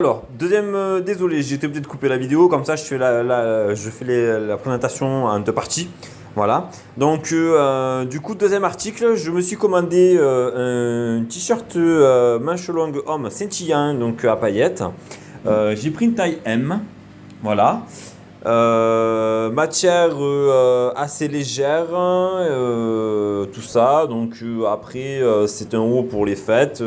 Alors, deuxième, désolé, j'ai été obligé de couper la vidéo, comme ça je fais la présentation en deux parties. Voilà. Donc, du coup, deuxième article, je me suis commandé un t-shirt manche longue homme scintillant, donc à paillettes. J'ai pris une taille M, voilà. Matière assez légère, tout ça. Donc après, c'est un haut pour les fêtes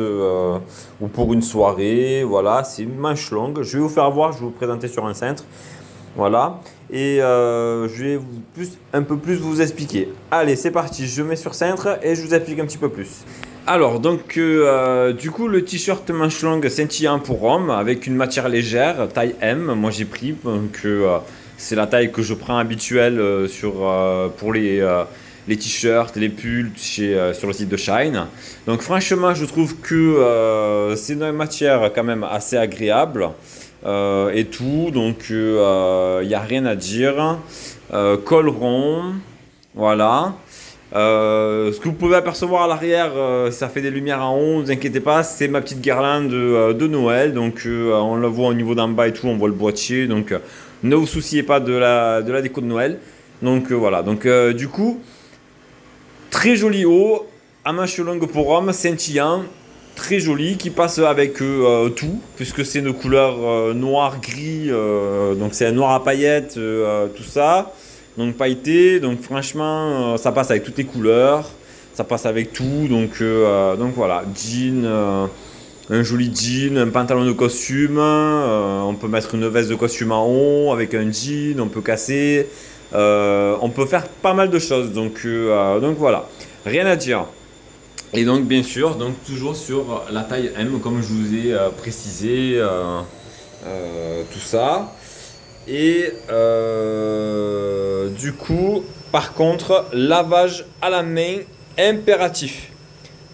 ou pour une soirée. Voilà, c'est une manche longue. Je vais vous faire voir, je vais vous présenter sur un cintre. Voilà. Et je vais un peu plus vous expliquer. Allez, c'est parti. Je mets sur cintre et je vous explique un petit peu plus. Alors, donc, du coup, le t-shirt manche longue scintillant pour homme avec une matière légère, taille M. Moi, j'ai pris. Donc, c'est la taille que je prends habituelle pour les t-shirts, les pulls sur le site de Shine. Donc, franchement, je trouve que c'est une matière quand même assez agréable et tout. Donc, il n'y a rien à dire. Col rond, voilà. Ce que vous pouvez apercevoir à l'arrière, ça fait des lumières en haut, ne vous inquiétez pas, c'est ma petite guirlande de Noël. Donc on la voit au niveau d'en bas et tout, on voit le boîtier. Donc ne vous souciez pas de la déco de Noël. Donc voilà, donc du coup, très joli haut, à manche longue pour homme, scintillant, très joli, qui passe avec tout, puisque c'est une couleur noir, gris, donc c'est un noir à paillettes, tout ça. Donc pailleté, donc franchement, ça passe avec toutes les couleurs, ça passe avec tout, donc voilà, jean, un joli jean, un pantalon de costume, on peut mettre une veste de costume en haut avec un jean, on peut casser, on peut faire pas mal de choses, donc voilà, rien à dire. Et donc bien sûr, donc toujours sur la taille M comme je vous ai précisé tout ça. Et du coup, par contre, lavage à la main impératif.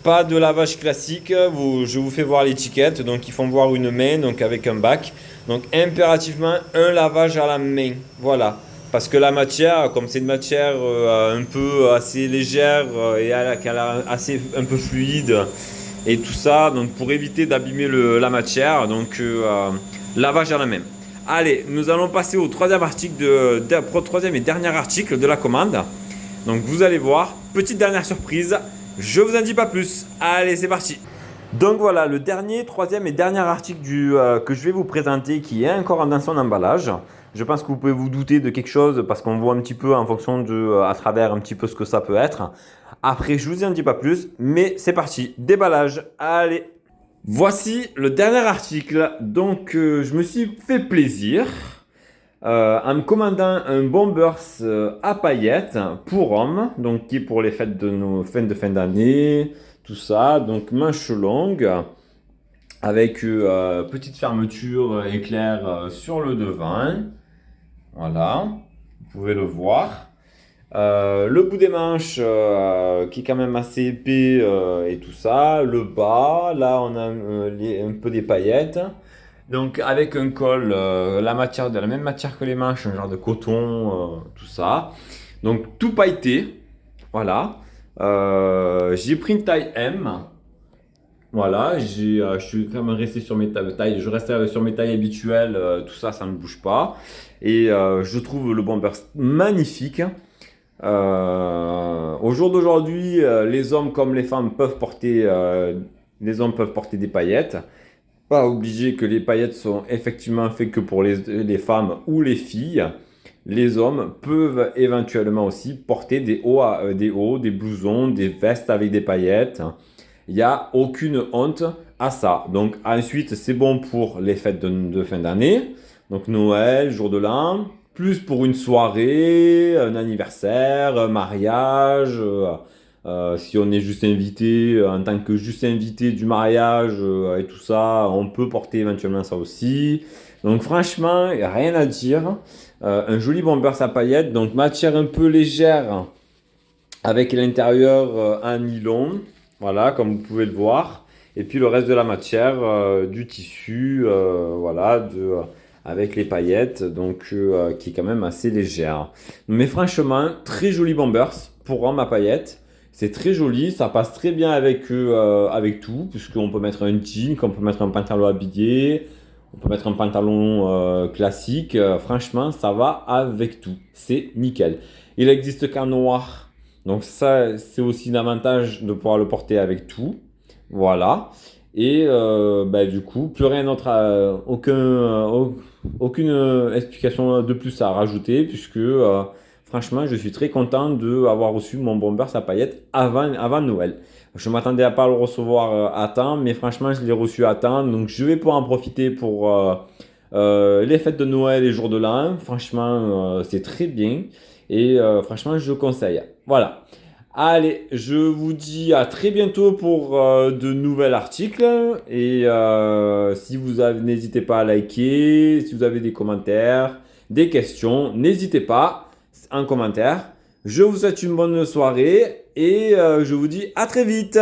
Pas de lavage classique. Je vous fais voir l'étiquette. Donc, ils font voir une main, donc avec un bac. Donc, impérativement, un lavage à la main. Voilà. Parce que la matière, comme c'est une matière un peu assez légère qui a l'air assez un peu fluide et tout ça, donc pour éviter d'abîmer la matière, donc lavage à la main. Allez, nous allons passer au troisième article troisième et dernier article de la commande. Donc vous allez voir, petite dernière surprise, je vous en dis pas plus. Allez, c'est parti. Donc voilà, le troisième et dernier article que je vais vous présenter qui est encore dans son emballage. Je pense que vous pouvez vous douter de quelque chose parce qu'on voit un petit peu en fonction à travers un petit peu ce que ça peut être. Après, je vous en dis pas plus, mais c'est parti, déballage, allez. Voici le dernier article. Donc, je me suis fait plaisir en me commandant un Bombers à paillettes pour hommes, donc qui est pour les fêtes de nos fêtes de fin d'année, tout ça. Donc, manche longue avec petite fermeture éclair sur le devant. Voilà, vous pouvez le voir. Le bout des manches qui est quand même assez épais et tout ça. Le bas, là on a un peu des paillettes. Donc avec un col, de la même matière que les manches, un genre de coton, tout ça. Donc tout pailleté. Voilà. J'ai pris une taille M. Voilà, je suis quand même resté sur mes tailles. Je reste sur mes tailles habituelles, tout ça, ça ne bouge pas. Et je trouve le bomber magnifique. Au jour d'aujourd'hui, les hommes comme les femmes les hommes peuvent porter des paillettes. Pas obligé que les paillettes sont effectivement faites que pour les femmes ou les filles. Les hommes peuvent éventuellement aussi porter des hauts, des blousons, des vestes avec des paillettes. Il n'y a aucune honte à ça. Donc ensuite, c'est bon pour les fêtes de fin d'année. Donc Noël, jour de l'an, plus pour une soirée, un anniversaire, un mariage. Si on est juste invité, en tant que juste invité du mariage et tout ça, on peut porter éventuellement ça aussi. Donc franchement, y a rien à dire. Un joli bomber à paillettes, donc matière un peu légère avec l'intérieur en nylon. Voilà, comme vous pouvez le voir. Et puis le reste de la matière, du tissu, voilà, avec les paillettes, donc qui est quand même assez légère. Mais franchement, très joli bombers pour homme à paillettes. C'est très joli, ça passe très bien avec tout, puisqu'on peut mettre un jean, qu'on peut mettre un pantalon habillé, On peut mettre un pantalon classique. Franchement, ça va avec tout. C'est nickel. Il existe qu'en noir. Donc ça, c'est aussi l'avantage de pouvoir le porter avec tout. Voilà. Et du coup, plus rien d'autre, aucune explication de plus à rajouter, puisque franchement, je suis très content d'avoir reçu mon bomber à paillettes avant Noël. Je m'attendais à pas le recevoir à temps, mais franchement, je l'ai reçu à temps, donc je vais pouvoir en profiter pour les fêtes de Noël et jour de l'an. Franchement, c'est très bien et franchement, je conseille. Voilà. Allez, je vous dis à très bientôt pour de nouveaux articles. Et si vous avez, n'hésitez pas à liker. Si vous avez des commentaires, des questions, n'hésitez pas en commentaire. Je vous souhaite une bonne soirée et je vous dis à très vite.